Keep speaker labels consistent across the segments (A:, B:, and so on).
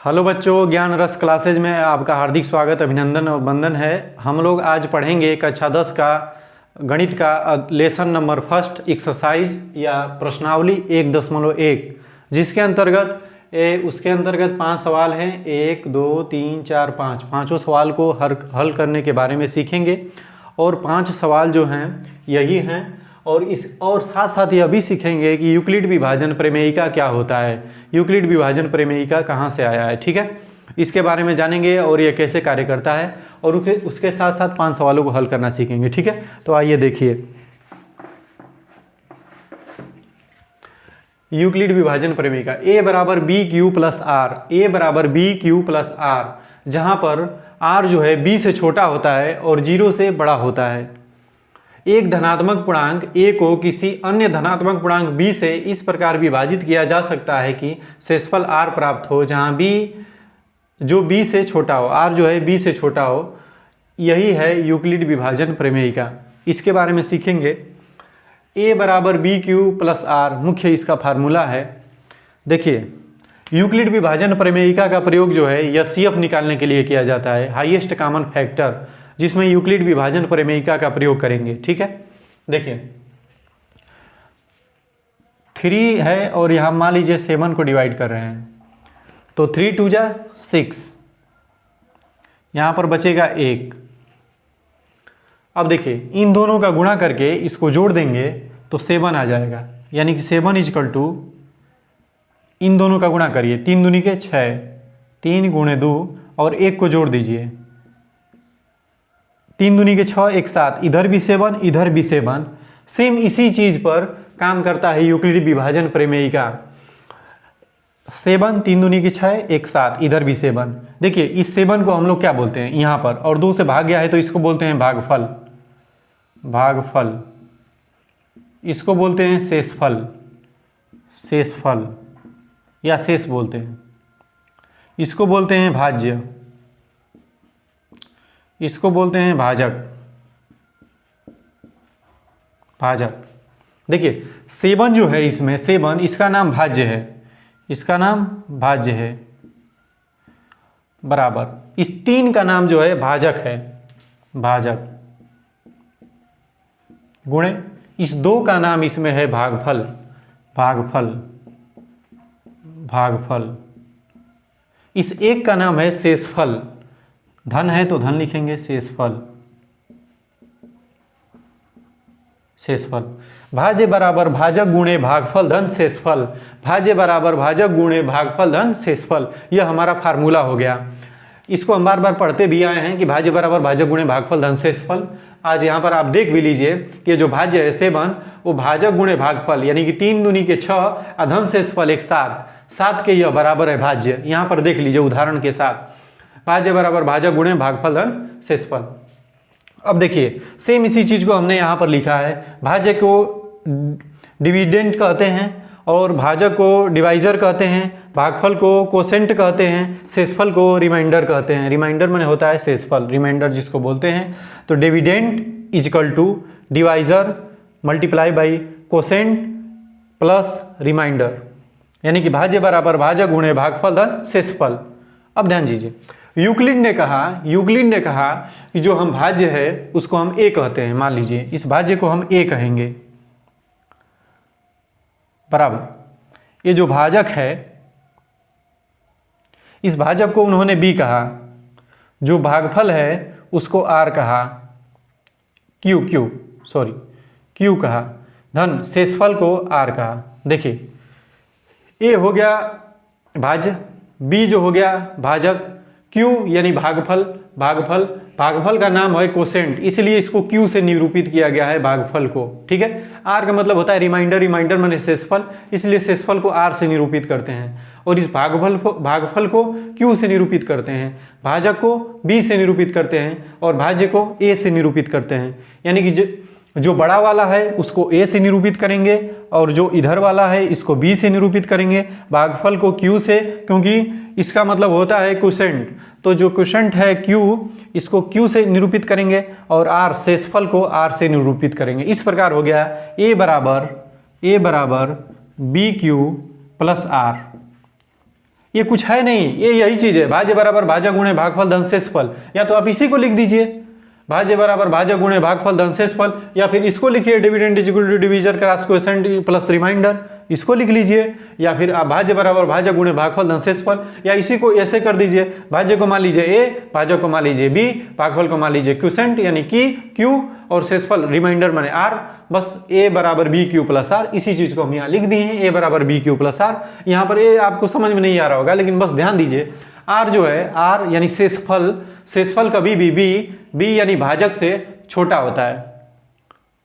A: Hello बच्चों, ज्ञान रस क्लासेज में आपका हार्दिक स्वागत, अभिनंदन और वंदन है। हम लोग आज पढ़ेंगे कक्षा 10 का गणित का लेसन नंबर फर्स्ट एक्सरसाइज या प्रश्नावली 1.1, जिसके अंतर्गत उसके अंतर्गत 5 सवाल हैं। 1 2 3 4 5 पाँचों सवाल को हल करने के बारे में सीखेंगे। और 5 सवाल जो हैं यही हैं। और साथ साथ यह भी सीखेंगे कि यूक्लिड विभाजन प्रमेयिका क्या होता है, यूक्लिड विभाजन प्रमेयिका कहाँ से आया है। ठीक है, इसके बारे में जानेंगे और ये कैसे कार्य करता है, और उसके साथ साथ 5 सवालों को हल करना सीखेंगे। ठीक है, तो आइए देखिए यूक्लिड विभाजन प्रमेयिका। ए बराबर बी क्यू प्लस आर, ए बराबर बी क्यू प्लस आर, जहाँ पर आर जो है बी से छोटा होता है और 0 से बड़ा होता है। एक धनात्मक पूर्णांक a को किसी अन्य धनात्मक पूर्णांक b से इस प्रकार विभाजित किया जा सकता है कि शेषफल r प्राप्त हो, जहां b जो b से छोटा हो, r जो है b से छोटा हो। यही है यूक्लिड विभाजन प्रमेयिका। इसके बारे में सीखेंगे। a बराबर बी क्यू प्लस आर मुख्य इसका फार्मूला है। देखिए, यूक्लिड विभाजन प्रमेयिका का प्रयोग जो है HCF निकालने के लिए किया जाता है, हाईएस्ट कॉमन फैक्टर, जिसमें यूक्लिड विभाजन प्रमेयिका का प्रयोग करेंगे। ठीक है, देखिए 3 है और यहाँ मान लीजिए 7 को डिवाइड कर रहे हैं, तो 3 2 जा 6, यहाँ पर बचेगा 1। अब देखिए इन दोनों का गुणा करके इसको जोड़ देंगे तो 7 आ जाएगा, यानी कि 7 इजकल टू, इन दोनों का गुणा करिए, 3 दूनी के 6, 3 गुणे 2 और 1 को जोड़ दीजिए, 3 दूनी के 6, 1 7, इधर भी 7 इधर भी 7। सेम इसी चीज पर काम करता है यूक्लिड विभाजन प्रमेयिका। 7 3 दूनी के 6, 1 7, इधर भी 7। देखिए इस 7 को हम लोग क्या बोलते हैं यहाँ पर, और 2 से भाग गया है तो इसको बोलते हैं भागफल, भागफल। इसको बोलते हैं शेषफल, शेषफल या शेष बोलते हैं। इसको बोलते हैं भाज्य, इसको बोलते हैं भाजक, भाजक। देखिए 7 जो है इसमें 7, इसका नाम भाज्य है, इसका नाम भाज्य है, बराबर इस 3 का नाम जो है भाजक है, भाजक, गुणे इस 2 का नाम इसमें है भागफल, भागफल, भागफल। इस 1 का नाम है शेषफल, धन है तो धन लिखेंगे, शेषफल, शेषफल। भाज्य बराबर भाजक गुणे भागफल धन शेषफल, भाज्य बराबर भाजक गुणे भागफल धन शेषफल। यह हमारा फार्मूला हो गया। इसको हम बार बार पढ़ते भी आए हैं कि भाज्य बराबर भाजक गुणे भागफल धन शेषफल। आज यहाँ पर आप देख भी लीजिए कि जो भाज्य है 7 वो भाजक गुणे भागफल, यानी कि 3 दूनी के 6 अधन शेषफल 1 7 के यह बराबर है भाज्य। यहाँ पर देख लीजिए उदाहरण के साथ, भाज्य बराबर भाजक गुणे भागफल धन शेषफल। अब देखिए सेम इसी चीज को हमने यहाँ पर लिखा है। भाज्य को डिविडेंड कहते हैं और भाजक को डिवाइजर कहते हैं, भागफल को कोसेंट कहते हैं, शेषफल को रिमाइंडर कहते हैं। रिमाइंडर माने होता है शेषफल, रिमाइंडर जिसको बोलते हैं। तो dividend is equal to divisor multiply by quotient plus remainder, यानी कि भाज्य बराबर भाजक गुणे भागफल धन शेषफल। अब ध्यान दीजिए, यूक्लिड ने कहा कि जो हम भाज्य है उसको हम a कहते हैं। मान लीजिए इस भाज्य को हम a कहेंगे, बराबर ये जो भाजक है इस भाजक को उन्होंने b कहा, जो भागफल है उसको r कहा, q कहा, धन शेषफल को r कहा। देखिए a हो गया भाज्य, b जो हो गया भाजक, q यानी भागफल, भागफल का नाम है कोसेंट, इसलिए इसको q से निरूपित किया गया है भागफल को। ठीक है, r का मतलब होता है रिमाइंडर, रिमाइंडर माने शेषफल, इसलिए शेषफल को r से निरूपित करते हैं, और इस भागफल को q से निरूपित करते हैं, भाजक को b से निरूपित करते हैं और भाज्य को a से निरूपित करते हैं। यानी कि जो बड़ा वाला है उसको a से निरूपित करेंगे और जो इधर वाला है इसको b से निरूपित करेंगे, भागफल को q से, क्योंकि इसका मतलब होता है क्वोशेंट। तो जो क्वोशेंट है q, इसको q से निरूपित करेंगे और r शेषफल को r से निरूपित करेंगे। इस प्रकार हो गया a बराबर b क्यू प्लस r। ये कुछ है नहीं, ये यही चीज़ है, भाज्य बराबर भाज्य गुणे भागफल धन शेषफल। या तो आप इसी को लिख दीजिए, भाज्य बराबर भाज्य गुणे भागफल धन शेषफल, या फिर इसको लिखिए dividend is equal to divisor cross coefficient plus remainder, इसको लिख लीजिए। या फिर आप भाज्य बराबर भाज्य गुणे भागफल धन शेषफल, या इसी को ऐसे कर दीजिए, भाज्य को मान लीजिए ए, भाज्य को मान लीजिए बी, भागफल को मान लीजिए क्यूसेंट यानी की क्यू, और शेषफल रिमाइंडर माने आर। बस ए बराबर बी क्यू प्लस आर, इसी चीज को हम यहाँ लिख दिए हैं, ए बराबर बी क्यू प्लस आर। यहाँ पर ए आपको समझ में नहीं आ रहा होगा, लेकिन बस ध्यान दीजिए, आर जो है, आर यानी शेषफल, शेषफल कभी भी बी यानी भाजक से छोटा होता है।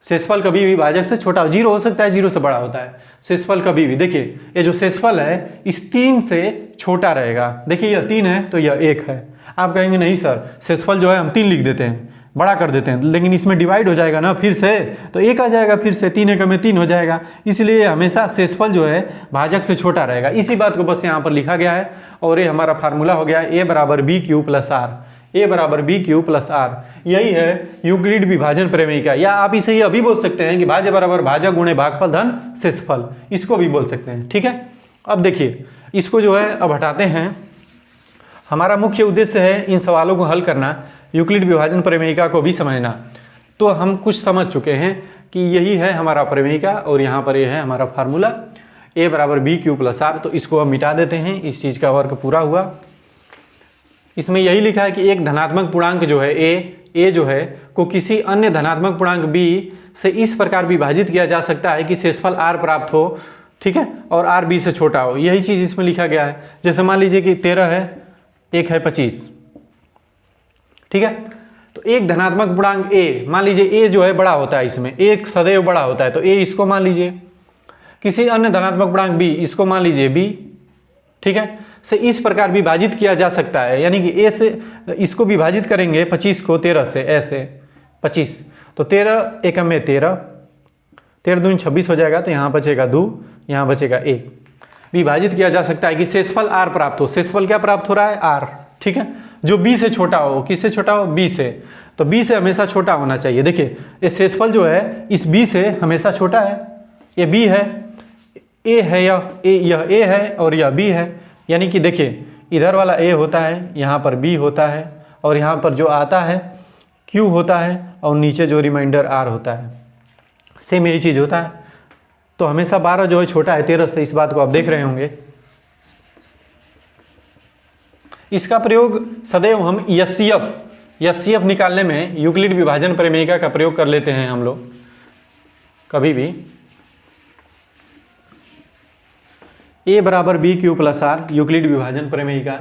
A: शेषफल कभी भी भाजक से छोटा, जीरो हो सकता है, जीरो से बड़ा होता है। शेषफल कभी भी, देखिए ये जो शेषफल है इस 3 से छोटा रहेगा। देखिए यह 3 है तो यह 1 है। आप कहेंगे नहीं सर, शेषफल जो है हम 3 लिख देते हैं, बड़ा कर देते हैं, लेकिन इसमें डिवाइड हो जाएगा ना फिर से, तो 1 आ जाएगा, फिर से 3 एकम में 3 हो जाएगा। इसलिए हमेशा शेषफल जो है भाजक से छोटा रहेगा। इसी बात को बस यहाँ पर लिखा गया है, और ये हमारा फार्मूला हो गया ए बराबर बी क्यू प्लस आर, ए बराबर बी क्यू प्लस आर। यही है यूक्लिड विभाजन प्रमेय, या आप इसे ये अभी बोल सकते हैं कि भाज्य बराबर भाजक गुणे भागफल धन शेषफल, इसको भी बोल सकते हैं। ठीक है, अब देखिए इसको जो है अब हटाते हैं। हमारा मुख्य उद्देश्य है इन सवालों को हल करना, यूक्लिड विभाजन प्रमेयिका को भी समझना। तो हम कुछ समझ चुके हैं कि यही है हमारा प्रमेयिका, और यहाँ पर यह है हमारा फार्मूला ए बराबर बी क्यू प्लस आर। तो इसको हम मिटा देते हैं, इस चीज़ का वर्क पूरा हुआ। इसमें यही लिखा है कि एक धनात्मक पूर्णांक जो है ए जो है को किसी अन्य धनात्मक पूर्णांक बी से इस प्रकार विभाजित किया जा सकता है कि शेषफल आर प्राप्त हो, ठीक है, और आर बी से छोटा हो। यही चीज़ इसमें लिखा गया है। जैसे मान लीजिए कि 13 है, एक है 25, ठीक है, तो एक धनात्मक पूर्णांक ए, मान लीजिए ए जो है बड़ा होता है, इसमें एक सदैव बड़ा होता है, तो ए इसको मान लीजिए। किसी अन्य धनात्मक पूर्णांक बी, इसको मान लीजिए बी, ठीक है, से इस प्रकार विभाजित किया जा सकता है, यानी कि ए से इसको विभाजित करेंगे 25 को 13 से, ऐसे 25, तो 13 एकम में 13, 13 दूनी 26 हो जाएगा, तो यहाँ बचेगा 2, यहाँ बचेगा 1। विभाजित किया जा सकता है कि शेषफल आर प्राप्त हो। शेषफल क्या प्राप्त हो रहा है? आर, ठीक है, जो बी से छोटा हो। किससे छोटा हो? बी से। तो बी से हमेशा छोटा होना चाहिए। देखिए ये शेषफल जो है इस बी से हमेशा छोटा है। ये बी है, ए है, यह ए है और यह बी है, यानी कि देखिए इधर वाला ए होता है, यहाँ पर बी होता है, और यहाँ पर जो आता है क्यू होता है, और नीचे जो रिमाइंडर आर होता है, सेम यही चीज़ होता है। तो हमेशा 12 जो है छोटा है 13 से, इस बात को आप देख रहे होंगे। इसका प्रयोग सदैव हम एचसीएफ निकालने में यूक्लिड विभाजन प्रमेयिका का प्रयोग कर लेते हैं हम लोग कभी भी। ए बराबर B Q plus R Euclid विभाजन प्रमेयिका,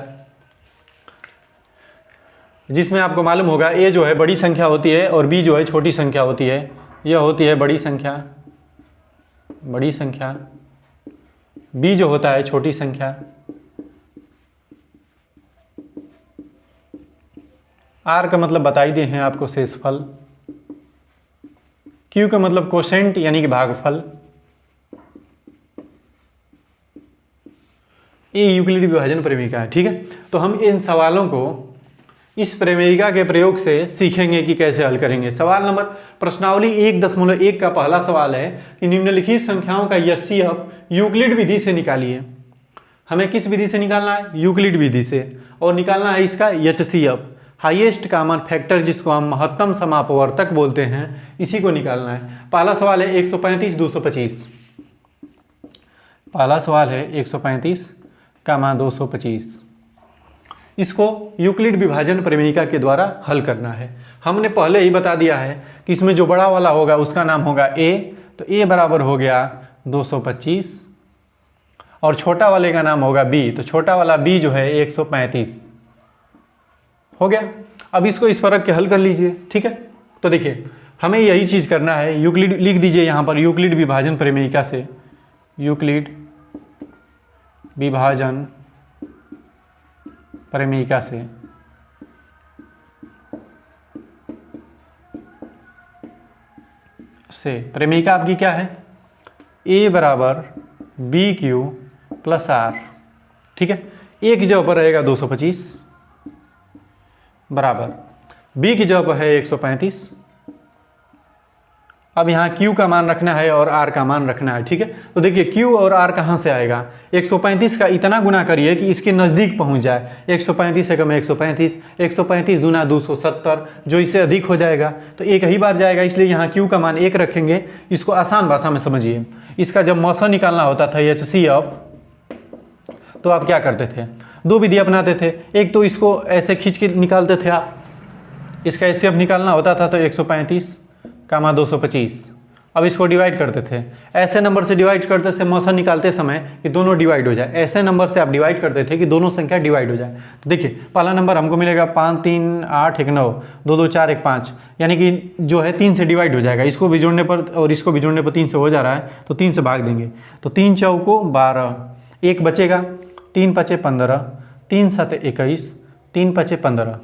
A: जिसमें आपको मालूम होगा ए जो है बड़ी संख्या होती है और बी जो है छोटी संख्या होती है। यह होती है बड़ी संख्या, बी जो होता है छोटी संख्या। आर का मतलब बता ही दिए हैं आपको, शेषफल। क्यू का मतलब कोशेंट यानी कि भागफल। ये यूक्लिड विभाजन प्रमेयिका है, ठीक है। तो हम इन सवालों को इस प्रमेयिका के प्रयोग से सीखेंगे कि कैसे हल करेंगे। सवाल नंबर प्रश्नावली 1.1 का पहला सवाल है कि निम्नलिखित संख्याओं का एचसीएफ यूक्लिड विधि से निकालिए। हमें किस विधि से निकालना है? यूक्लिड विधि से। और निकालना है इसका एचसीएफ, हाईएस्ट कॉमन फैक्टर, जिसको हम महत्तम समापवर्तक बोलते हैं, इसी को निकालना है। पहला सवाल है 135 225। पहला सवाल है 135 कामा 225। इसको यूक्लिड विभाजन प्रमेयिका के द्वारा हल करना है। हमने पहले ही बता दिया है कि इसमें जो बड़ा वाला होगा उसका नाम होगा ए, तो ए बराबर हो गया 225, और छोटा वाले का नाम होगा बी, तो छोटा वाला बी जो है 135 हो गया। अब इसको इस फर्क के हल कर लीजिए, ठीक है। तो देखिए हमें यही चीज़ करना है। यूक्लिड लिख दीजिए यहाँ पर, यूक्लिड विभाजन प्रमेयिका से, यूक्लिड विभाजन प्रमेयिका से प्रमेयिका आपकी क्या है? ए बराबर बी क्यू प्लस आर, ठीक है। ए की जगह पर रहेगा 225 बराबर बी की जगह पर है 135, अब यहाँ Q का मान रखना है और R का मान रखना है, ठीक है। तो देखिए Q और R कहाँ से आएगा, 135 का इतना गुना करिए कि इसके नज़दीक पहुँच जाए। 135 एकम 135, 135 दूना 270, जो इससे अधिक हो जाएगा तो एक ही बार जाएगा, इसलिए यहाँ Q का मान 1 रखेंगे। इसको आसान भाषा में समझिए, इसका जब मौसा निकालना होता था HCF, तो आप क्या करते थे, दो विधि अपनाते थे। एक तो इसको ऐसे खींच के निकालते थे आप, इसका HCF निकालना होता था तो 135 कामा 225, अब इसको डिवाइड करते थे। ऐसे नंबर से डिवाइड करते थे मौसा निकालते समय कि दोनों डिवाइड हो जाए, ऐसे नंबर से आप डिवाइड करते थे कि दोनों संख्या डिवाइड हो जाए। तो देखिए पहला नंबर हमको मिलेगा 5 3 8 1 9, 2 2 4 1 5, यानी कि जो है 3 से डिवाइड हो जाएगा। इसको भी जोड़ने पर और इसको भी जोड़ने पर 3 से हो जा रहा है, तो 3 से भाग देंगे तो 3 चौको 12, 1 बचेगा, 3 पचे 15, 3 सते 21, 3 पचे 15।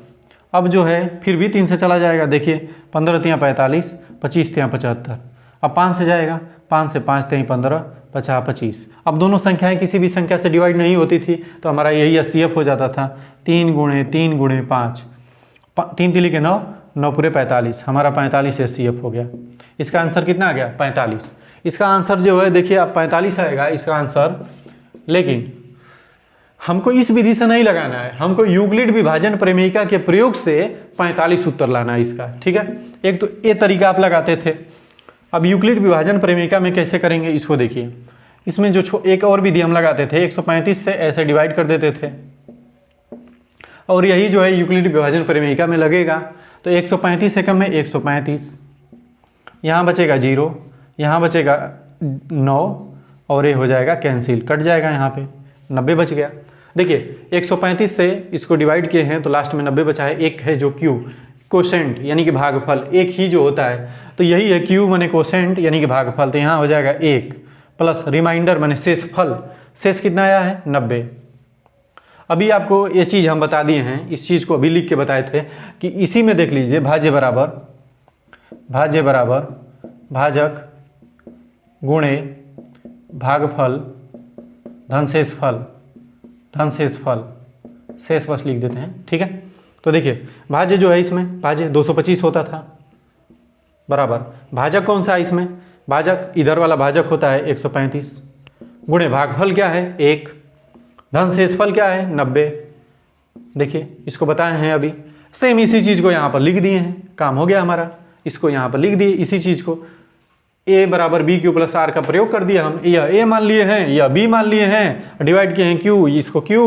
A: अब जो है फिर भी 3 से चला जाएगा, देखिए 15 तियाँ 45, 25 तियाँ 75। अब 5 से जाएगा, 5 से 5 तियाँ 15, 50 25। अब दोनों संख्याएं किसी भी संख्या से डिवाइड नहीं होती थी तो हमारा यही HCF हो जाता था। 3 गुणे 3 गुणे 5, 3 तिली के 9, 9 पूरे 45, हमारा 45 HCF हो गया। इसका आंसर कितना आ गया, 45। इसका आंसर जो है देखिए अब 45 आएगा इसका आंसर, लेकिन हमको इस विधि से नहीं लगाना है, हमको यूक्लिड विभाजन प्रमेयिका के प्रयोग से 45 उत्तर लाना है इसका, ठीक है। एक तो ये तरीका आप लगाते थे। अब यूक्लिड विभाजन प्रमेयिका में कैसे करेंगे इसको देखिए। इसमें जो एक और विधि हम लगाते थे, 135 से ऐसे डिवाइड कर देते थे, और यही जो है यूक्लिड विभाजन प्रमेयिका में लगेगा। तो 135 एकम में 135, यहाँ बचेगा 0, यहाँ बचेगा 9 और ये हो जाएगा कैंसिल, कट जाएगा, यहाँ पे 90 बच गया। देखिए 135 से इसको डिवाइड किए हैं तो लास्ट में 90 बचा है। एक है जो Q कोसेंट यानी कि भागफल, एक ही जो होता है, तो यही है Q माने कोसेंट यानी कि भागफल। तो यहाँ हो जाएगा 1 प्लस रिमाइंडर माने शेषफल, शेष कितना आया है 90। अभी आपको ये चीज़ हम बता दिए हैं, इस चीज़ को अभी लिख के बताए थे कि इसी में देख लीजिए भाज्य बराबर भाजक गुणे भागफल धन शेषफल, शेष बस लिख देते हैं, ठीक है। तो देखिए भाज्य जो है इसमें भाज्य 225 होता था, बराबर भाजक कौन सा है इसमें, भाजक इधर वाला भाजक होता है 135, गुणे भागफल क्या है 1, धन शेषफल क्या है 90। देखिए इसको बताए हैं अभी, सेम इसी चीज़ को यहाँ पर लिख दिए हैं, काम हो गया हमारा। इसको यहाँ पर लिख दिए इसी चीज़ को, A बराबर बी क्यू प्लस आर का प्रयोग कर दिया हम। यह A मान लिए हैं, यह B मान लिए हैं, डिवाइड किए हैं Q, इसको Q,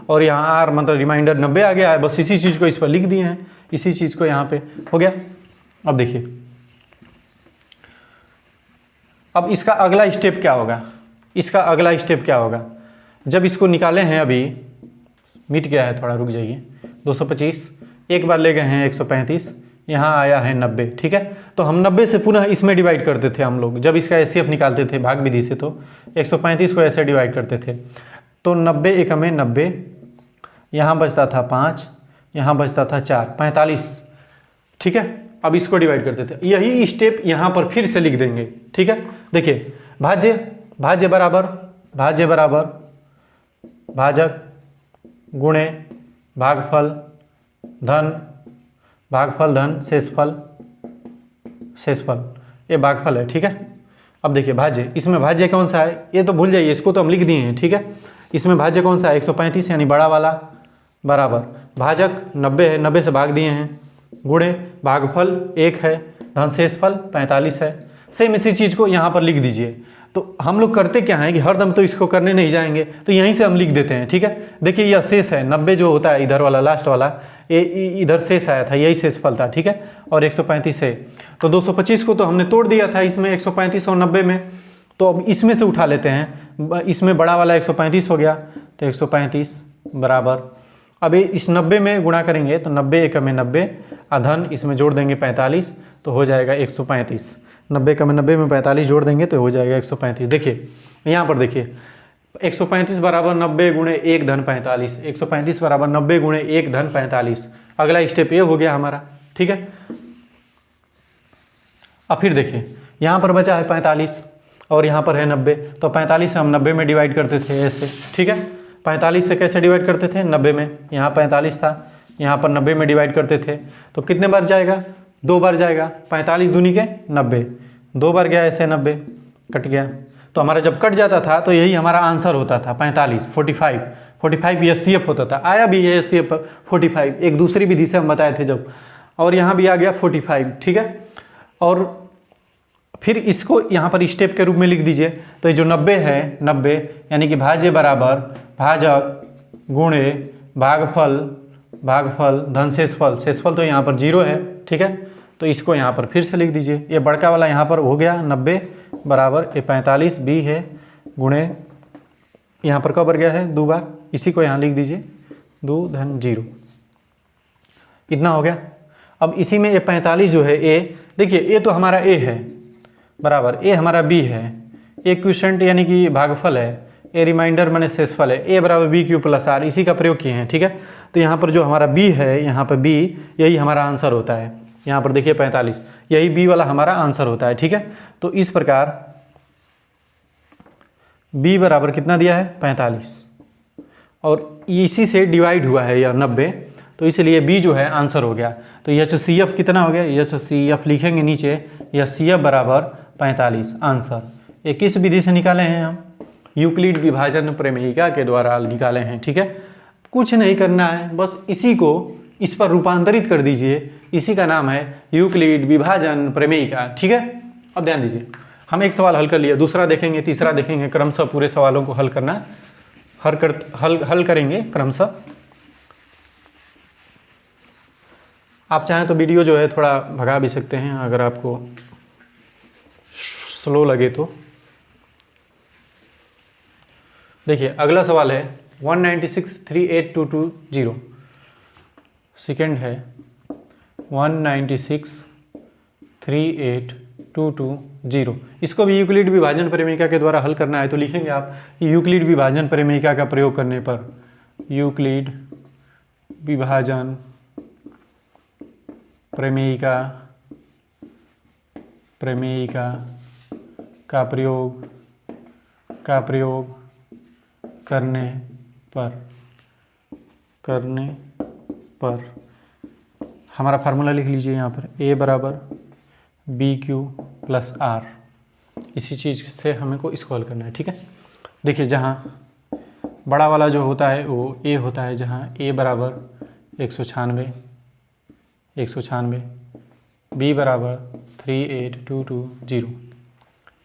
A: और यहाँ R मतलब रिमाइंडर 90 आ गया है। बस इसी चीज़ को इस पर लिख दिए हैं, इसी चीज़ को यहाँ पे हो गया। अब देखिए अब इसका अगला स्टेप क्या होगा, इसका अगला स्टेप क्या होगा। जब इसको निकाले हैं, अभी मिट गया है, थोड़ा रुक जाइए। 225 एक बार ले गए हैं 135, यहाँ आया है 90, ठीक है। तो हम 90 से पुनः इसमें डिवाइड करते थे हम लोग, जब इसका HCF निकालते थे भाग विधि से, तो 135 को ऐसे डिवाइड करते थे। तो 90 एकम में 90, यहाँ बचता था 5, यहाँ बचता था 4, 45, ठीक है। अब इसको डिवाइड करते थे, यही स्टेप यहाँ पर फिर से लिख देंगे, ठीक है। देखिए भाज्य बराबर भाजक गुणे भागफल धन शेषफल, ये भागफल है, ठीक है। अब देखिए भाज्य, इसमें भाज्य कौन सा है ये तो भूल जाइए, इसको तो हम लिख दिए हैं, ठीक है। इसमें भाज्य कौन सा है 135 यानी बड़ा वाला, बराबर भाजक 90 है, 90 से भाग दिए हैं, गुणे भागफल 1 है, धन शेषफल 45 है। सेम इसी चीज़ को यहाँ पर लिख दीजिए। तो हम लोग करते क्या है कि हरदम तो इसको करने नहीं जाएंगे, तो यहीं से हम लिख देते हैं, ठीक है। देखिए यह शेष है 90 जो होता है इधर वाला लास्ट वाला, ये इधर शेष आया था, यही शेषफल था, ठीक है। और 135 है, तो 225 को तो हमने तोड़ दिया था इसमें 135 और 90 में, तो अब इसमें से उठा लेते हैं। इसमें बड़ा वाला 135 हो गया, तो 135 बराबर, अब इस 90 में गुणा करेंगे तो 90 एकम में 90, धन इसमें जोड़ देंगे 45, तो हो जाएगा 135। 90 का में 90 में 45 जोड़ देंगे तो हो जाएगा 135। देखिए यहाँ पर देखिए 135 बराबर 90 गुणे 1 धन 45, 135 बराबर 90 गुणे 1 धन 45। अगला स्टेप ये हो गया हमारा, ठीक है। अब फिर देखिए यहाँ पर बचा है 45 और यहाँ पर है 90, तो 45 से हम 90 में डिवाइड करते थे ऐसे, ठीक है। 45 से कैसे डिवाइड करते थे 90 में, यहाँ 45 था, यहाँ पर 90 में डिवाइड करते थे, तो कितने बार जाएगा 2 बार जाएगा, 45 दूनी के 90, 2 बार गया ऐसे 90 कट गया। तो हमारा जब कट जाता था तो यही हमारा आंसर होता था 45 45 एचसीएफ होता था। आया भी है एचसीएफ 45, एक दूसरी विधि से हम बताए थे जब, और यहाँ भी आ गया 45, ठीक है। और फिर इसको यहाँ पर स्टेप के रूप में लिख दीजिए। तो ये जो 90 है, 90 यानी कि भाज्य बराबर भाजक गुणे भागफल धन शेषफल। शेषफल तो यहाँ पर 0 है, ठीक है। तो इसको यहाँ पर फिर से लिख दीजिए। ये बड़का वाला यहाँ पर हो गया 90 बराबर ये 45 बी है गुणे, यहाँ पर कब बढ़ गया है 2 बार, इसी को यहाँ लिख दीजिए 2 धन 0, इतना हो गया। अब इसी में ये 45 जो है ए, देखिए ए तो हमारा ए है बराबर ए हमारा बी है, ए क्वेश्चन यानी कि भागफल है, ए रिमाइंडर माने शेषफल है, ए बराबर बी क्यू प्लस आर, इसी का प्रयोग किए हैं, ठीक है। तो यहाँ पर जो हमारा बी है, यहाँ पर बी यही हमारा आंसर होता है। यहाँ पर देखिए 45, यही बी वाला हमारा आंसर होता है, ठीक है। तो इस प्रकार बी बराबर कितना दिया है 45, और इसी से डिवाइड हुआ है यह 90, तो इसलिए बी जो है आंसर हो गया। तो एचसीएफ कितना हो गया, एचसीएफ लिखेंगे नीचे, एचसीएफ बराबर 45 आंसर। ये किस विधि से निकाले हैं हम, यूक्लिड विभाजन प्रमेयिका के द्वारा निकाले हैं, ठीक है। कुछ नहीं करना है, बस इसी को इस पर रूपांतरित कर दीजिए, इसी का नाम है यूक्लिड विभाजन प्रमेयिका, ठीक है। अब ध्यान दीजिए, हम एक सवाल हल कर लिया, दूसरा देखेंगे, तीसरा देखेंगे, क्रमशः पूरे सवालों को हल करना हल करेंगे क्रमशः। आप चाहें तो वीडियो जो है थोड़ा भगा भी सकते हैं अगर आपको स्लो लगे तो। देखिए अगला सवाल है 196,38,220, सेकेंड है 196,38,220। इसको भी यूक्लिड विभाजन प्रमेयिका के द्वारा हल करना है। तो लिखेंगे आप यूक्लिड विभाजन प्रमेयिका का प्रयोग करने पर, यूक्लिड विभाजन प्रमेयिका का प्रयोग करने पर हमारा फार्मूला लिख लीजिए यहाँ पर, ए बराबर बी क्यू प्लस आर। इसी चीज़ से हमें को इसको हल करना है, ठीक है। देखिए जहाँ बड़ा वाला जो होता है वो ए होता है, जहाँ ए बराबर 196, बी बराबर 38,220,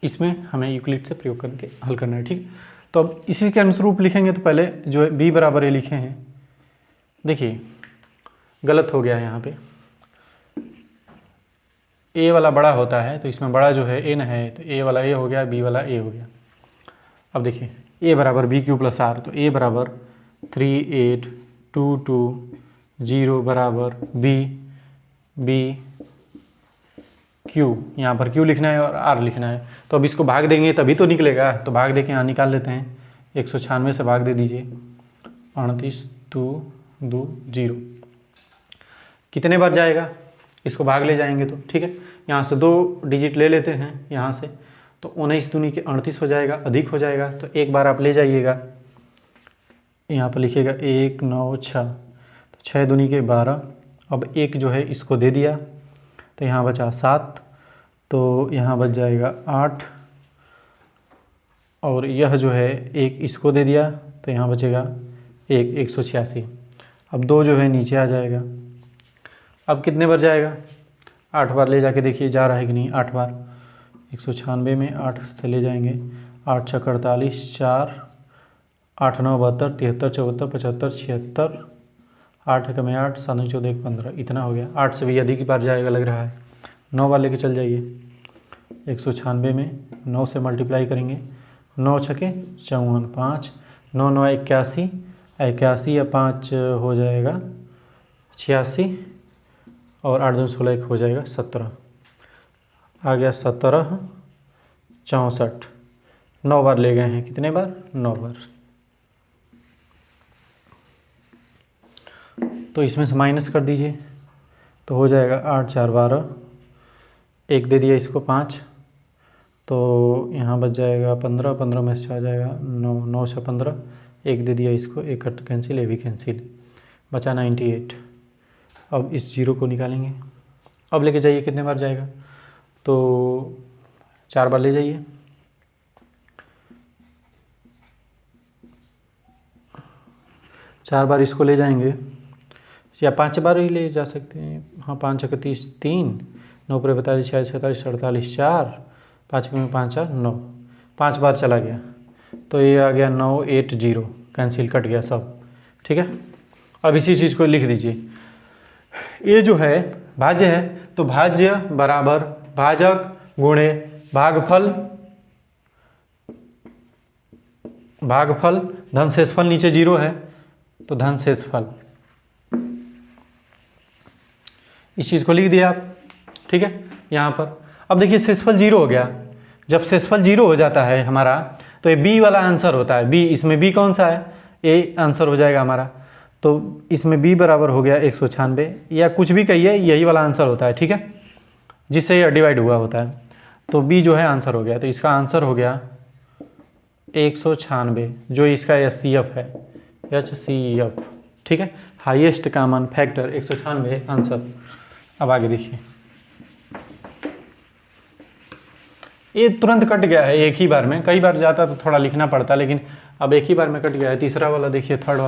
A: इसमें हमें यूक्लिड से प्रयोग करके हल करना है, ठीक। तो अब इसी के अनुरूप लिखेंगे। तो पहले जो है बी बराबर ए लिखे हैं, देखिए गलत हो गया है यहाँ पे, ए वाला बड़ा होता है तो इसमें बड़ा जो है एन है, तो ए वाला ए हो गया, बी वाला ए हो गया। अब देखिए ए बराबर बी क्यू प्लस आर, तो ए बराबर 38,220 बराबर बी क्यू, यहाँ पर क्यू लिखना है और आर लिखना है। तो अब इसको भाग देंगे तभी तो निकलेगा, तो भाग दे के यहाँ निकाल लेते हैं। 196 से भाग दे दीजिए, 38,220 कितने बार जाएगा, इसको भाग ले जाएंगे तो, ठीक है। यहाँ से 2 डिजिट ले लेते हैं यहाँ से, तो 19 दूनी के 38 हो जाएगा, अधिक हो जाएगा। तो एक बार आप ले जाइएगा, यहाँ पर लिखिएगा 1 9 6, तो 6 दूनी के 12। अब एक जो है इसको दे दिया तो यहाँ बचा 7, तो यहाँ बच जाएगा 8, और यह जो है एक इसको दे दिया तो यहाँ बचेगा 186। अब 2 जो है नीचे आ जाएगा। अब कितने बार जाएगा, 8 बार ले जाके देखिए जा रहा है कि नहीं, 8 बार। 196 में 8 से ले जाएंगे, 8 6 48, 4 8 9 72, 73 74 75 76, 8 1 में 8, 7 9 14 15, इतना हो गया। 8 से भी अधिक बार जाएगा लग रहा है, 9 बार लेके चल जाइए। 196 में 9 से मल्टीप्लाई करेंगे, 9 छके 54, 5 9 9 81, 81 या 5 हो जाएगा 86, और 8 2 16 1 हो जाएगा 17, आ गया 17 64। 9 बार ले गए हैं, कितने बार, 9 बार। तो इसमें से माइनस कर दीजिए तो हो जाएगा 8 4 12, एक दे दिया इसको 5, तो यहाँ बच जाएगा 15, 15 में से आ जाएगा 9 9 6 15, एक दे दिया इसको, एक कट कैंसिल, ये भी कैंसिल, बचा 98। अब इस जीरो को निकालेंगे, अब लेके जाइए कितने बार जाएगा, तो 4 बार ले जाइए। चार बार इसको ले जाएंगे या 5 बार ही ले जा सकते हैं। हाँ, 5 × 30 3, 9 × 45 46 47 48 4, 5 में 5 4 9, 5 बार चला गया तो ये आ गया 980, कैंसिल, कट गया सब। ठीक है, अब इसी चीज़ को लिख दीजिए। ये जो है भाज्य है तो भाज्य बराबर भाजक गुणे भागफल, भागफल धन शेषफल, नीचे 0 है तो धन शेषफल। इस चीज़ को लिख दिया आप। ठीक है, यहाँ पर अब देखिए शेषफल 0 हो गया। जब शेषफल 0 हो जाता है हमारा तो ये बी वाला आंसर होता है। बी, इसमें बी कौन सा है, ए आंसर हो जाएगा हमारा। तो इसमें बी बराबर हो गया 196, या कुछ भी कहिए, यही वाला आंसर होता है। ठीक है, जिससे ये डिवाइड हुआ होता है। तो बी जो है आंसर हो गया, तो इसका आंसर हो गया 196, जो इसका HCF है, HCF। ठीक है, हाईएस्ट कॉमन फैक्टर 196 आंसर। अब आगे देखिए, ये तुरंत कट गया है एक ही बार में। कई बार जाता तो थोड़ा लिखना पड़ता, लेकिन अब एक ही बार में कट गया है। तीसरा वाला देखिए, थर्ड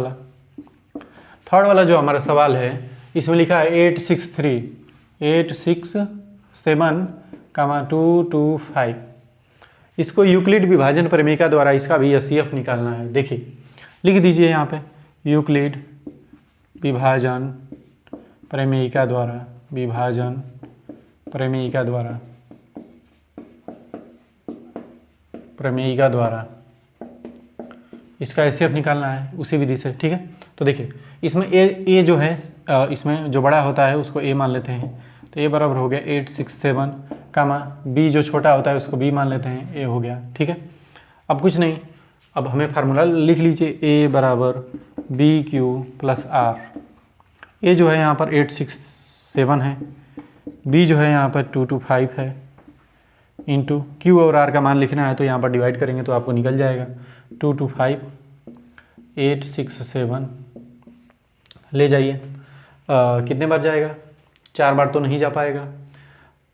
A: वाला जो हमारा सवाल है, इसमें लिखा है 867,225। इसको यूक्लिड विभाजन प्रमेय द्वारा इसका भी HCF निकालना है। देखिए, लिख दीजिए यहाँ पे, यूक्लिड विभाजन प्रमेय द्वारा, विभाजन प्रमेय द्वारा इसका HCF निकालना है उसी विधि से। ठीक है, तो देखिए इसमें ए जो है, इसमें जो बड़ा होता है उसको ए मान लेते हैं, तो ए बराबर हो गया 867, कामा बी जो छोटा होता है उसको बी मान लेते हैं, ए हो गया। ठीक है, अब कुछ नहीं, अब हमें फार्मूला लिख लीजिए, ए बराबर BQ + R। ए जो है यहाँ पर 867 है, बी जो है यहाँ पर 225 है, इंटू क्यू और आर का मान लिखना है तो यहाँ पर डिवाइड करेंगे तो आपको निकल जाएगा 225 867। ले जाइए, कितने बार जाएगा, 4 बार तो नहीं जा पाएगा,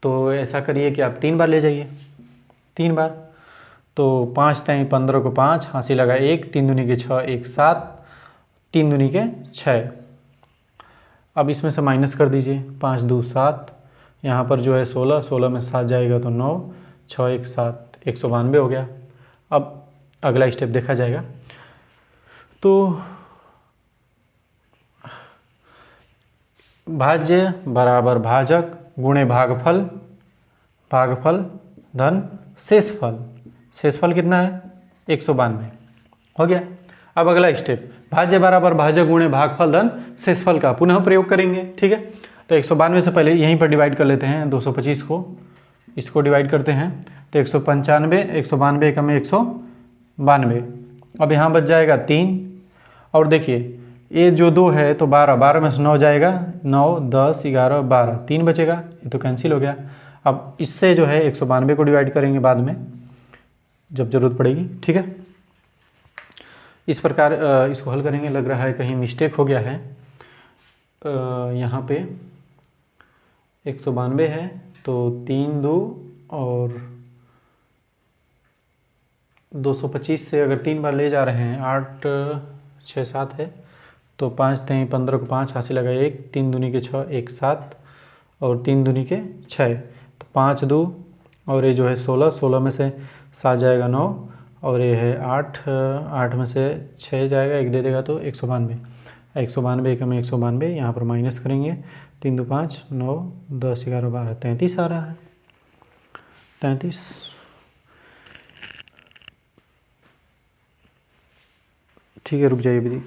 A: तो ऐसा करिए कि आप 3 बार ले जाइए, 3 बार। तो 5 × 15 को 5, हाँसी लगा 1, 3 दूनी के 6, 1 7, 3 दूनी के 6। अब इसमें से माइनस कर दीजिए, 5 2 7, यहाँ पर जो है 16, 16 में 7 जाएगा तो 9, 6 1 7, 192 हो गया। अब अगला स्टेप देखा जाएगा। तो भाज्य बराबर भाजक गुणे भागफल, भागफल धन शेषफल। शेषफल कितना है, 192 हो गया। अब अगला स्टेप, भाज्य बराबर भाजक गुणे भागफल धन शेषफल का पुनः प्रयोग करेंगे। ठीक है, तो 192 से पहले यहीं पर डिवाइड कर लेते हैं, 225 को इसको डिवाइड करते हैं तो 195, 192 कम 192। अब यहाँ बच जाएगा 3, और देखिए ये जो 2 है तो 12, 12 में से 9 जाएगा, 9 10 11 12, 3 बचेगा, ये तो कैंसिल हो गया। अब इससे जो है 192 को डिवाइड करेंगे बाद में जब जरूरत पड़ेगी। ठीक है, इस प्रकार इसको हल करेंगे। लग रहा है कहीं मिस्टेक हो गया है, यहाँ पे 192 है तो 3 2 और 225 से अगर 3 बार ले जा रहे हैं, 8 6 7 है, तो 5 × 15 को 5, हाँसी लगा 1, 3 दूनी के 6 1 7 और 3 दूनी के 6, तो 5 2 और ये जो है 16, 16 में से 7 जाएगा 9 और ये है 8, 8 में से 6 जाएगा, 1 दे देगा तो 192, 192 कम 192, यहाँ पर माइनस करेंगे, 3 2 5 9 10 11 12 33 आ रहा है, 33। ठीक है, रुक जाइए दीदी।